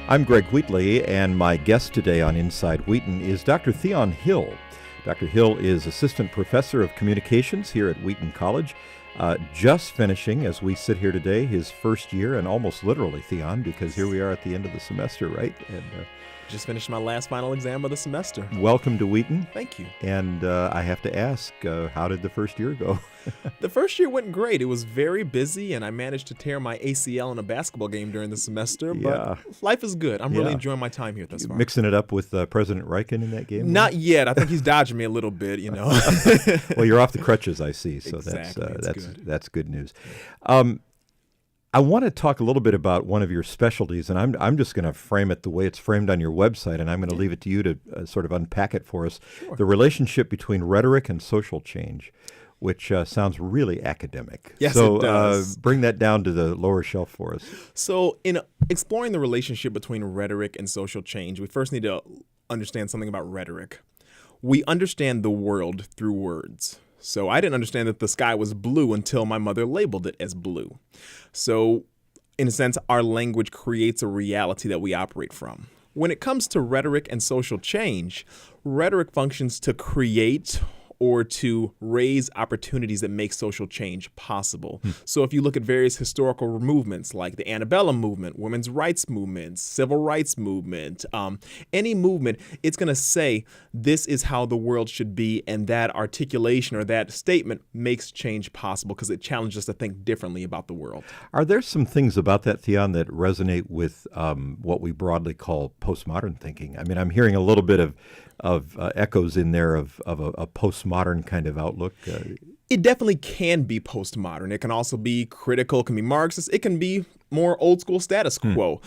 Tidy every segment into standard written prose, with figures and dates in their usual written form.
I'm Greg Wheatley, and my guest today on Inside Wheaton is Dr. Theon Hill. Dr. Hill is Assistant Professor of Communications here at Wheaton College, just finishing, as we sit here today, his first year, and almost literally, Theon, because here we are at the end of the semester, right? And just finished my last final exam of the semester. Welcome to Wheaton. Thank you. And I have to ask, how did the first year go? The first year went great. It was very busy, and I managed to tear my ACL in a basketball game during the semester. But life is good. I'm really enjoying my time here thus far. Mixing it up with President Riken in that game? Not yet. I think he's dodging me a little bit, you know. Well, you're off the crutches, I see. So exactly. that's good news. I want to talk a little bit about one of your specialties, and I'm just going to frame it the way it's framed on your website, and I'm going to leave it to you to sort of unpack it for us. Sure. The relationship between rhetoric and social change, which sounds really academic. Yes, so, it does. Bring that down to the lower shelf for us. So in exploring the relationship between rhetoric and social change, we first need to understand something about rhetoric. We understand the world through words. So I didn't understand that the sky was blue until my mother labeled it as blue. So in a sense, our language creates a reality that we operate from. When it comes to rhetoric and social change, rhetoric functions to create or to raise opportunities that make social change possible. So if you look at various historical movements like the antebellum movement, women's rights movements, civil rights movement, any movement, it's going to say this is how the world should be, and that articulation or that statement makes change possible because it challenges us to think differently about the world. Are there some things about that, Theon, that resonate with what we broadly call postmodern thinking? I mean, I'm hearing a little bit of echoes in there of a postmodern kind of outlook. It definitely can be postmodern. It can also be critical, it can be Marxist, it can be more old school status quo.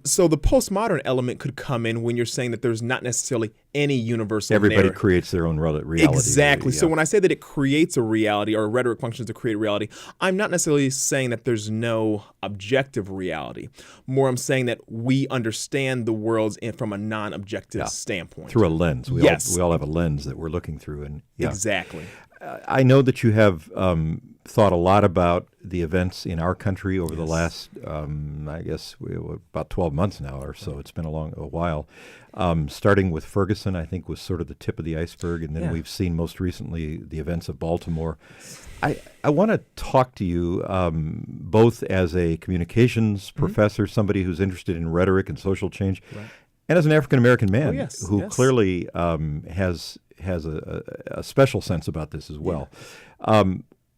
So the postmodern element could come in when you're saying that there's not necessarily any universal Everybody creates their own reality. Exactly. Yeah. So when I say that it creates a reality or rhetoric functions to create a reality, I'm not necessarily saying that there's no objective reality. More I'm saying that we understand the world from a non-objective standpoint. Through a lens. We all have a lens that we're looking through. And Exactly. I know that you have thought a lot about the events in our country over the last, I guess, about 12 months now or so. It's been a while. Starting with Ferguson, I think, was sort of the tip of the iceberg, and then we've seen most recently the events of Baltimore. I want to talk to you both as a communications professor, somebody who's interested in rhetoric and social change, and as an African-American man who clearly has a special sense about this as well.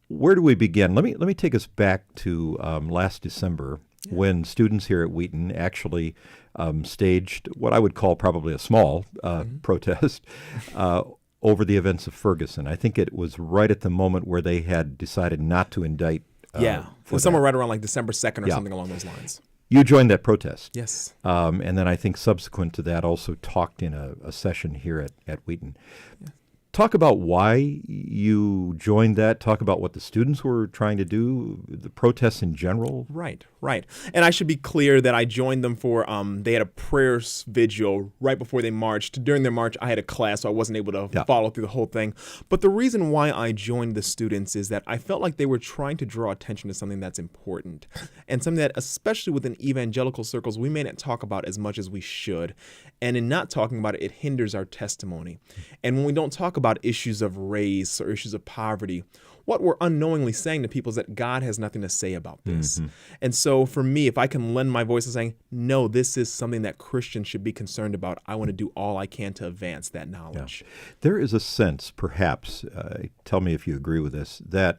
Where do we begin? Let me take us back to last December when students here at Wheaton actually staged what I would call probably a small protest over the events of Ferguson. I think it was right at the moment where they had decided not to indict. It was somewhere right around like December 2nd or something along those lines. You joined that protest. Yes. And then I think subsequent to that also talked in a session here at Wheaton. Yeah. Talk about why you joined that. Talk about what the students were trying to do, the protests in general. Right. And I should be clear that I joined them for, they had a prayer vigil right before they marched. During their march, I had a class, so I wasn't able to follow through the whole thing. But the reason why I joined the students is that I felt like they were trying to draw attention to something that's important and something that, especially within evangelical circles, we may not talk about as much as we should. And in not talking about it, it hinders our testimony. And when we don't talk about issues of race or issues of poverty, what we're unknowingly saying to people is that God has nothing to say about this. And so for me, if I can lend my voice to saying, no, this is something that Christians should be concerned about, I want to do all I can to advance that knowledge. There is a sense, perhaps, tell me if you agree with this, that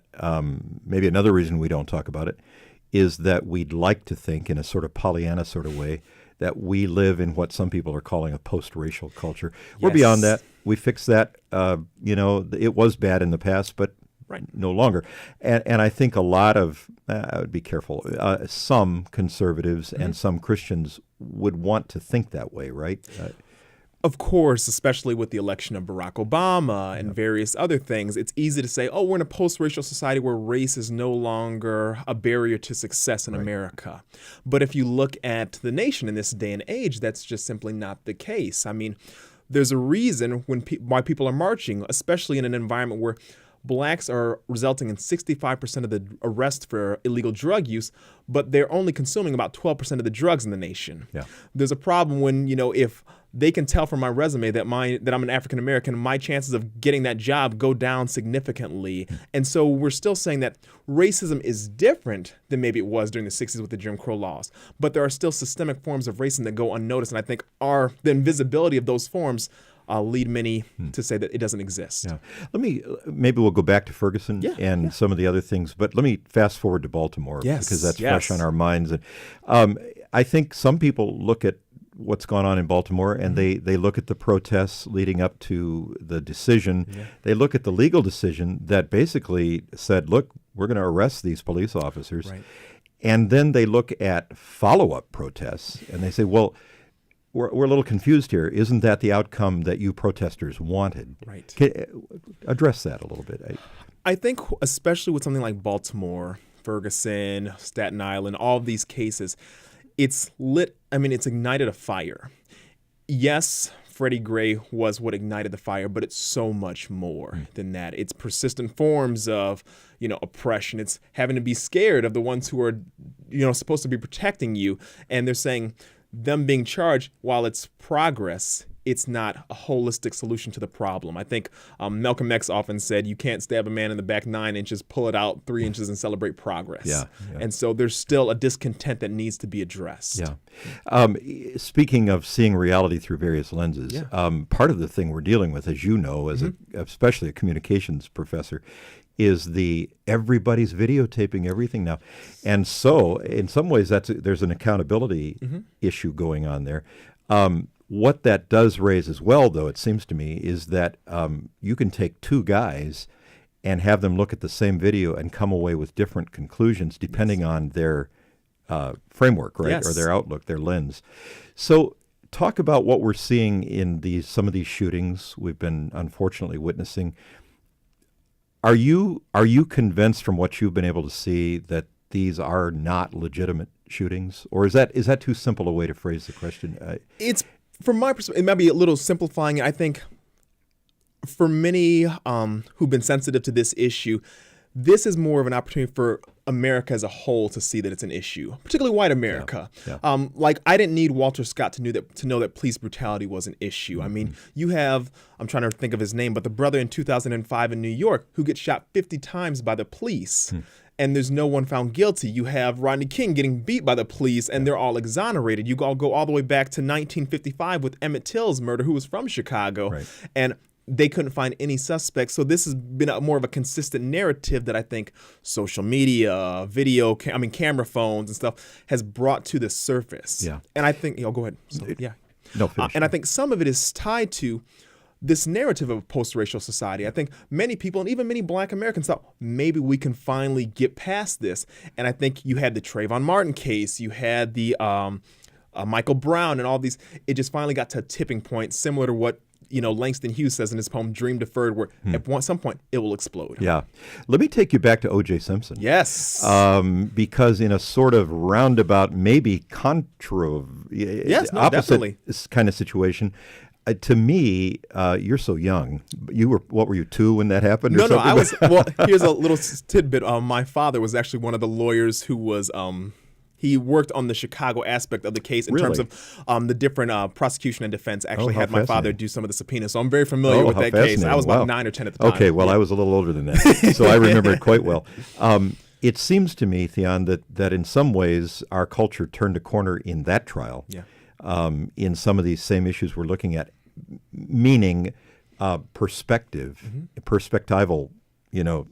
maybe another reason we don't talk about it is that we'd like to think in a sort of Pollyanna sort of way that we live in what some people are calling a post-racial culture. We're beyond that. We fixed that. It was bad in the past, but no longer. And I think a lot of, I would be careful, some conservatives and some Christians would want to think that way, right? Of course, especially with the election of Barack Obama and various other things, it's easy to say, we're in a post-racial society where race is no longer a barrier to success in America. But if you look at the nation in this day and age, that's just simply not the case. I mean, there's a reason why people are marching, especially in an environment where blacks are resulting in 65% of the arrests for illegal drug use, but they're only consuming about 12% of the drugs in the nation. Yeah. There's a problem when, if they can tell from my resume that I'm an African American, my chances of getting that job go down significantly. And so we're still saying that racism is different than maybe it was during the 60s with the Jim Crow laws. But there are still systemic forms of racism that go unnoticed. And I think the invisibility of those forms lead many to say that it doesn't exist. Yeah. Maybe we'll go back to Ferguson and some of the other things, but let me fast forward to Baltimore because that's fresh on our minds. And I think some people look at what's gone on in Baltimore, and they look at the protests leading up to the decision. Yeah. They look at the legal decision that basically said, look, we're going to arrest these police officers. Right. And then they look at follow-up protests, and they say, well, we're a little confused here. Isn't that the outcome that you protesters wanted? Right. Address that a little bit. I think especially with something like Baltimore, Ferguson, Staten Island, all of these cases, it's ignited a fire. Yes, Freddie Gray was what ignited the fire, but it's so much more than that. It's persistent forms of, oppression. It's having to be scared of the ones who are, supposed to be protecting you. And they're saying them being charged, while it's progress, it's not a holistic solution to the problem. I think Malcolm X often said, you can't stab a man in the back 9 inches, pull it out 3 inches, and celebrate progress. Yeah. And so there's still a discontent that needs to be addressed. Yeah. Speaking of seeing reality through various lenses, part of the thing we're dealing with, as you know, as especially a communications professor, is everybody's videotaping everything now. And so in some ways there's an accountability issue going on there. What that does raise as well, though, it seems to me, is that you can take two guys and have them look at the same video and come away with different conclusions depending on their framework, right, or their outlook, their lens. So talk about what we're seeing in some of these shootings we've been unfortunately witnessing. Are you convinced from what you've been able to see that these are not legitimate shootings, or is that too simple a way to phrase the question? It's, from my perspective, it might be a little simplifying. I think for many who've been sensitive to this issue, this is more of an opportunity for America as a whole to see that it's an issue, particularly white America. I didn't need Walter Scott to know that police brutality was an issue. I mean, you have, I'm trying to think of his name, but the brother in 2005 in New York who gets shot 50 times by the police. And there's no one found guilty. You have Rodney King getting beat by the police, and they're all exonerated. You all go all the way back to 1955 with Emmett Till's murder, who was from Chicago, and they couldn't find any suspects. So this has been more of a consistent narrative that I think social media, camera phones and stuff has brought to the surface. Yeah. And I think, go ahead. So, No, and I think some of it is tied to this narrative of a post-racial society. I think many people, and even many black Americans, thought maybe we can finally get past this. And I think you had the Trayvon Martin case, you had the Michael Brown, and all these. It just finally got to a tipping point, similar to what Langston Hughes says in his poem "Dream Deferred," where at some point it will explode. Yeah, let me take you back to O.J. Simpson. Yes, because in a sort of roundabout, maybe opposite kind of situation. To me, you're so young. What were you, 2 when that happened? No, I was. Well, here's a little tidbit. My father was actually one of the lawyers who was. He worked on the Chicago aspect of the case in terms of the different prosecution and defense. Actually, had my father do some of the subpoenas, so I'm very familiar with that case. I was about 9 or 10 at the time. Okay, well, I was a little older than that, so I remember it quite well. It seems to me, Theon, that in some ways our culture turned a corner in that trial. Yeah. In some of these same issues we're looking at, meaning perspective, perspectival,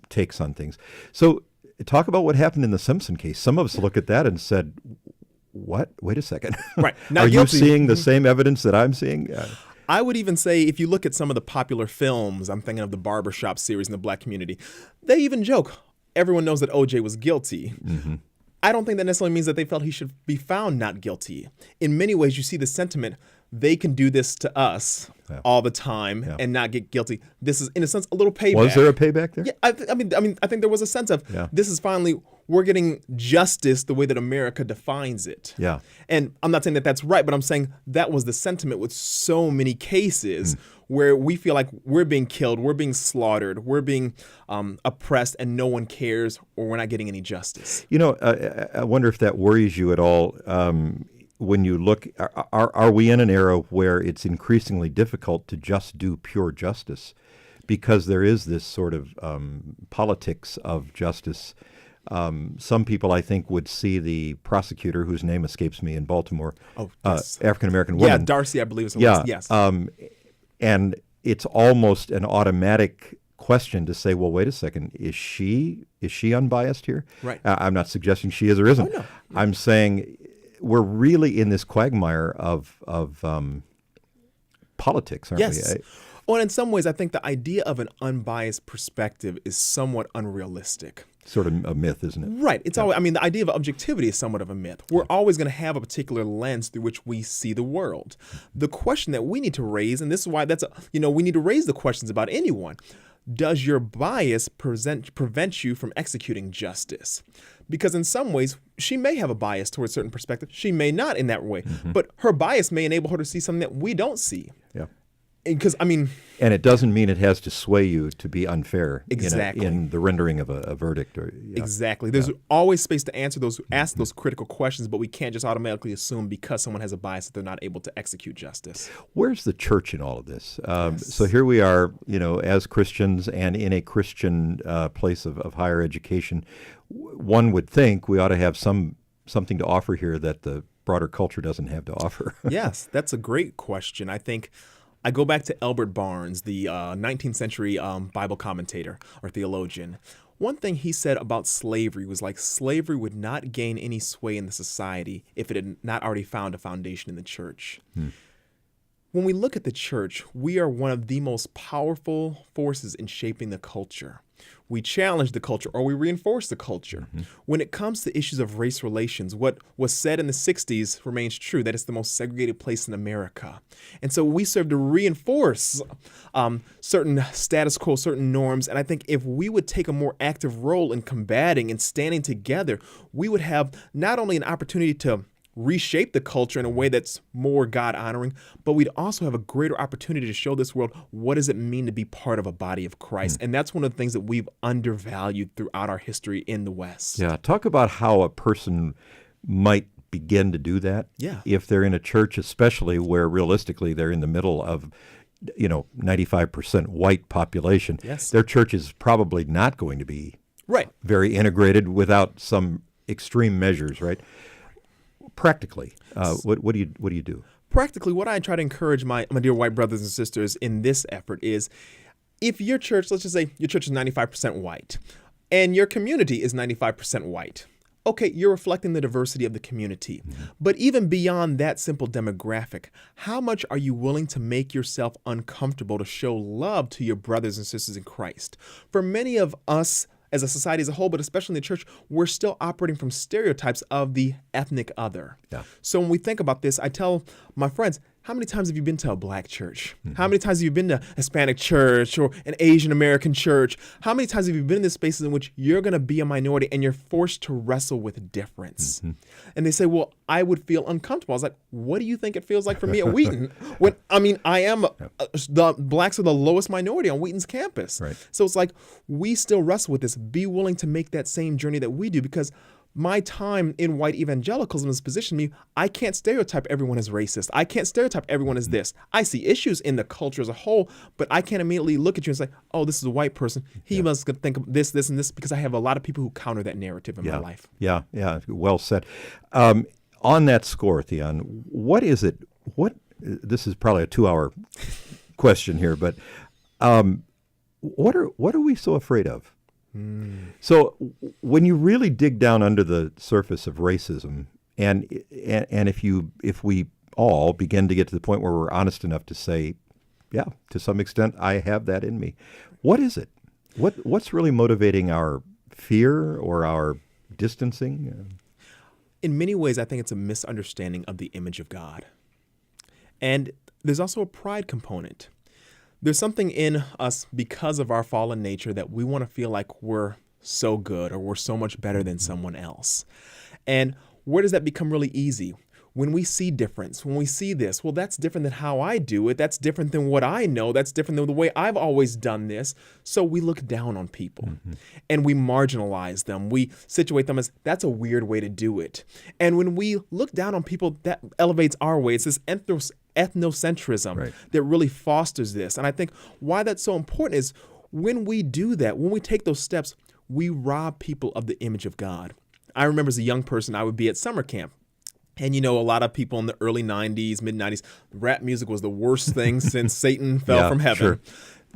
takes on things. So talk about what happened in the Simpson case. Some of us look at that and said, what? Wait a second. Right. Are you seeing the same evidence that I'm seeing? I would even say if you look at some of the popular films, I'm thinking of the Barbershop series in the black community, they even joke, everyone knows that O.J. was guilty. I don't think that necessarily means that they felt he should be found not guilty. In many ways, you see the sentiment, they can do this to us all the time and not get guilty. This is, in a sense, a little payback. Was there a payback there? Yeah, I think there was a sense of this is finally, we're getting justice the way that America defines it. Yeah. And I'm not saying that that's right, but I'm saying that was the sentiment with so many cases where we feel like we're being killed, we're being slaughtered, we're being oppressed, and no one cares, or we're not getting any justice. You know, I wonder if that worries you at all. When you look, are we in an era where it's increasingly difficult to just do pure justice because there is this sort of politics of justice? Some people, I think, would see the prosecutor, whose name escapes me in Baltimore, African-American woman. Yeah, Darcy, I believe is the one. Yes. And it's almost an automatic question to say, well, wait a second, is she unbiased here? Right. I'm not suggesting she is or isn't. Oh, no. I'm saying we're really in this quagmire of politics, aren't yes. we? Well, in some ways, I think the idea of an unbiased perspective is somewhat unrealistic. Sort of a myth, isn't it? Right. It's always, I mean, the idea of objectivity is somewhat of a myth. We're always going to have a particular lens through which we see the world. The question that we need to raise, and this is why we need to raise the questions about anyone. Does your bias prevent you from executing justice? Because in some ways, she may have a bias towards certain perspectives. She may not in that way. But her bias may enable her to see something that we don't see. Yeah. Because, I mean... And it doesn't mean it has to sway you to be unfair exactly. in the rendering of a verdict. Exactly. There's always space to ask those critical questions, but we can't just automatically assume because someone has a bias that they're not able to execute justice. Where's the church in all of this? So here we are, as Christians and in a Christian place of higher education. One would think we ought to have something to offer here that the broader culture doesn't have to offer. Yes, that's a great question. I think I go back to Albert Barnes, the 19th century Bible commentator or theologian. One thing he said about slavery was like slavery would not gain any sway in the society if it had not already found a foundation in the church. When we look at the church, we are one of the most powerful forces in shaping the culture. We challenge the culture or we reinforce the culture. When it comes to issues of race relations, what was said in the 60s remains true, that it's the most segregated place in America. And so we serve to reinforce certain status quo, certain norms. And I think if we would take a more active role in combating and standing together, we would have not only an opportunity to reshape the culture in a way that's more God-honoring, but we'd also have a greater opportunity to show this world what does it mean to be part of a body of Christ. And that's one of the things that we've undervalued throughout our history in the West. Yeah, talk about how a person might begin to do that. Yeah. If they're in a church, especially where realistically they're in the middle of 95% white population. Yes. Their church is probably not going to be right. very integrated without some extreme measures, right? Practically, what do you do? Practically, what I try to encourage my dear white brothers and sisters in this effort is, if your church, let's just say your church is 95% white, and your community is 95% white, okay, you're reflecting the diversity of the community. But even beyond that simple demographic, how much are you willing to make yourself uncomfortable to show love to your brothers and sisters in Christ? For many of us, as a society as a whole, but especially in the church, we're still operating from stereotypes of the ethnic other. Yeah. So when we think about this, I tell my friends, how many times have you been to a black church? How many times have you been to a Hispanic church or an Asian American church? How many times have you been in the spaces in which you're going to be a minority and you're forced to wrestle with difference? And they say, well, I would feel uncomfortable. I was like, what do you think it feels like for me at Wheaton? When the blacks are the lowest minority on Wheaton's campus. Right. So it's like, we still wrestle with this. Be willing to make that same journey that we do, because my time in white evangelicalism has positioned me, I can't stereotype everyone as racist. I can't stereotype everyone as this. I see issues in the culture as a whole, but I can't immediately look at you and say, oh, this is a white person. He must think of this, this, and this, because I have a lot of people who counter that narrative in my life. Yeah. Well said. On that score, Theon, what is it? This is probably a 2-hour question here, but what are we so afraid of? So when you really dig down under the surface of racism, and if we all begin to get to the point where we're honest enough to say, yeah, to some extent I have that in me, what is it? What's really motivating our fear or our distancing? In many ways, I think it's a misunderstanding of the image of God. And there's also a pride component. There's something in us because of our fallen nature that we want to feel like we're so good or we're so much better than someone else. And where does that become really easy? When we see difference, when we see this, well, that's different than how I do it. That's different than what I know. That's different than the way I've always done this. So we look down on people and we marginalize them. We situate them as that's a weird way to do it. And when we look down on people, that elevates our way. It's this ethnocentrism that really fosters this. And I think why that's so important is when we do that, when we take those steps, we rob people of the image of God. I remember as a young person, I would be at summer camp. And, a lot of people in the early 90s, mid 90s, rap music was the worst thing since Satan fell from heaven. Sure.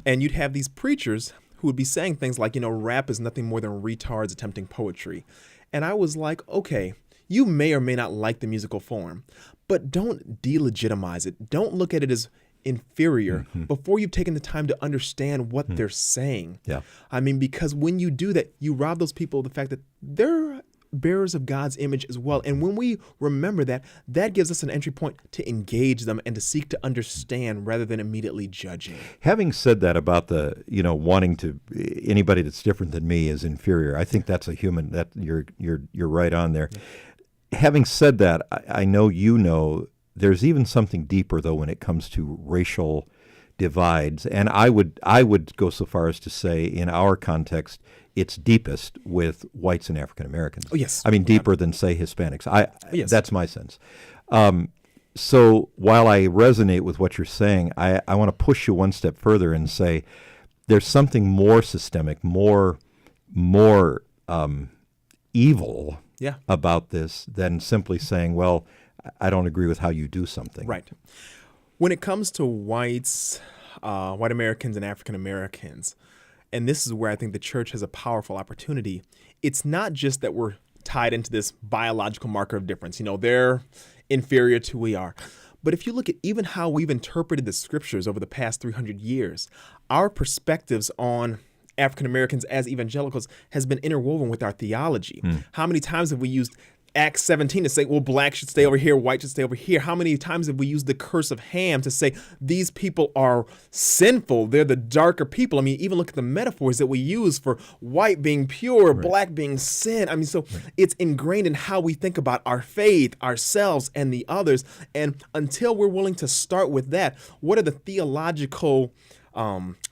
And you'd have these preachers who would be saying things like, rap is nothing more than retards attempting poetry. And I was like, okay, you may or may not like the musical form, but don't delegitimize it. Don't look at it as inferior before you've taken the time to understand what they're saying. Yeah. I mean, because when you do that, you rob those people of the fact that they're bearers of God's image as well. And when we remember that, that gives us an entry point to engage them and to seek to understand rather than immediately judging. Having said that about the, wanting to, anybody that's different than me is inferior, I think that's a human, that you're right on there. Yeah. Having said that, I know there's even something deeper though when it comes to racial divides. And I would go so far as to say in our context, it's deepest with whites and African Americans. Oh, yes. I mean, deeper than, say, Hispanics. Yes. That's my sense. So while I resonate with what you're saying, I want to push you one step further and say there's something more systemic, more evil about this than simply saying, well, I don't agree with how you do something. Right. When it comes to whites, white Americans and African Americans, and this is where I think the church has a powerful opportunity. It's not just that we're tied into this biological marker of difference. They're inferior to who we are. But if you look at even how we've interpreted the scriptures over the past 300 years, our perspectives on African Americans as evangelicals has been interwoven with our theology. How many times have we used Acts 17 to say, well, black should stay over here, white should stay over here? How many times have we used the curse of Ham to say these people are sinful? They're the darker people. I mean, even look at the metaphors that we use for white being pure, black being sin. I mean, so it's ingrained in how we think about our faith, ourselves, and the others. And until we're willing to start with that, what are the theological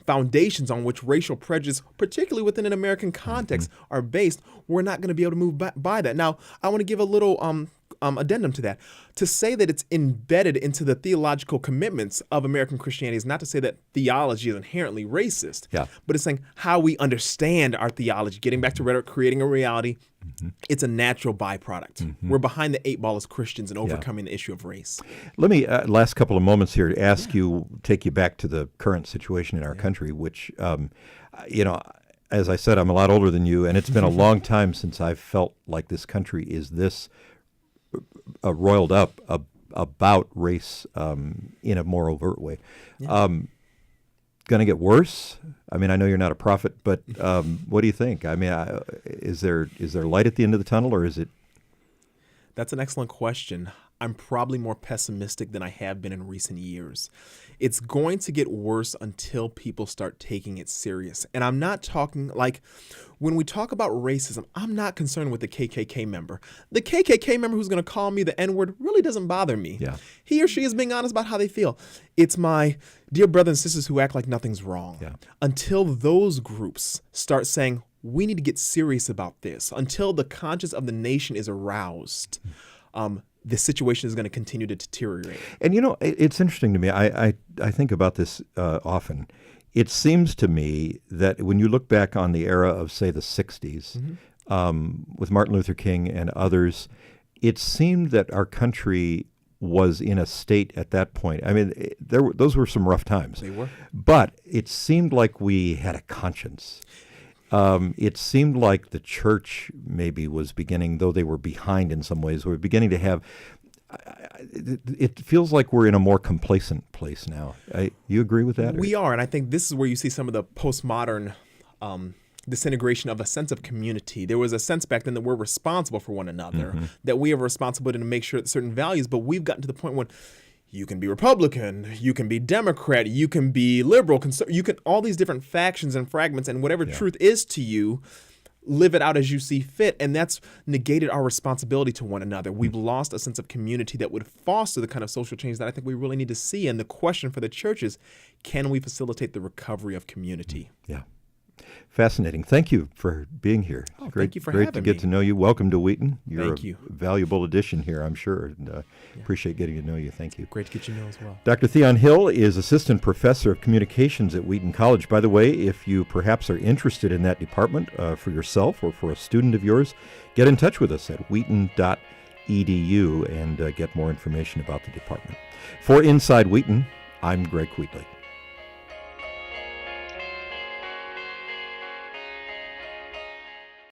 foundations on which racial prejudice, particularly within an American context, are based, we're not going to be able to move by that. Now, I want to give a little addendum to that. To say that it's embedded into the theological commitments of American Christianity is not to say that theology is inherently racist, but it's saying how we understand our theology, getting back to rhetoric, creating a reality. It's a natural byproduct. We're behind the 8 ball as Christians in overcoming the issue of race. Let me, last couple of moments here, to ask you, take you back to the current situation in our country, which, as I said, I'm a lot older than you, and it's been a long time since I've felt like this country is this roiled up about race in a more overt way. Going to get worse? I mean, I know you're not a prophet, but what do you think? I mean, is there light at the end of the tunnel, or is it? That's an excellent question. I'm probably more pessimistic than I have been in recent years. It's going to get worse until people start taking it serious. And I'm not talking like when we talk about racism, I'm not concerned with the KKK member. The KKK member who's going to call me the N-word really doesn't bother me. Yeah. He or she is being honest about how they feel. It's my dear brothers and sisters who act like nothing's wrong. Yeah. Until those groups start saying, we need to get serious about this, until the conscience of the nation is aroused, the situation is going to continue to deteriorate. And, it's interesting to me. I think about this often. It seems to me that when you look back on the era of, say, the 60s, with Martin Luther King and others, it seemed that our country was in a state at that point. I mean, those were some rough times. They were. But it seemed like we had a conscience. It seemed like the church maybe was beginning, though they were behind in some ways, we're beginning to have, it feels like we're in a more complacent place now. You agree with that? We are, and I think this is where you see some of the postmodern disintegration of a sense of community. There was a sense back then that we're responsible for one another, that we have a responsibility to make sure that certain values, but we've gotten to the point when you can be Republican, you can be Democrat, you can be liberal, you can all these different factions and fragments, and whatever truth is to you, live it out as you see fit. And that's negated our responsibility to one another. We've lost a sense of community that would foster the kind of social change that I think we really need to see. And the question for the church is, can we facilitate the recovery of community? Yeah. Fascinating. Thank you for being here. Oh, great, thank you for having me. Great to get to know you. Welcome to Wheaton. You're Thank you. a valuable addition here, I'm sure. And appreciate getting to know you. Thank you. Great to get you know as well. Dr. Theon Hill is Assistant Professor of Communications at Wheaton College. By the way, if you perhaps are interested in that department for yourself or for a student of yours, get in touch with us at wheaton.edu and get more information about the department. For Inside Wheaton, I'm Greg Wheatley.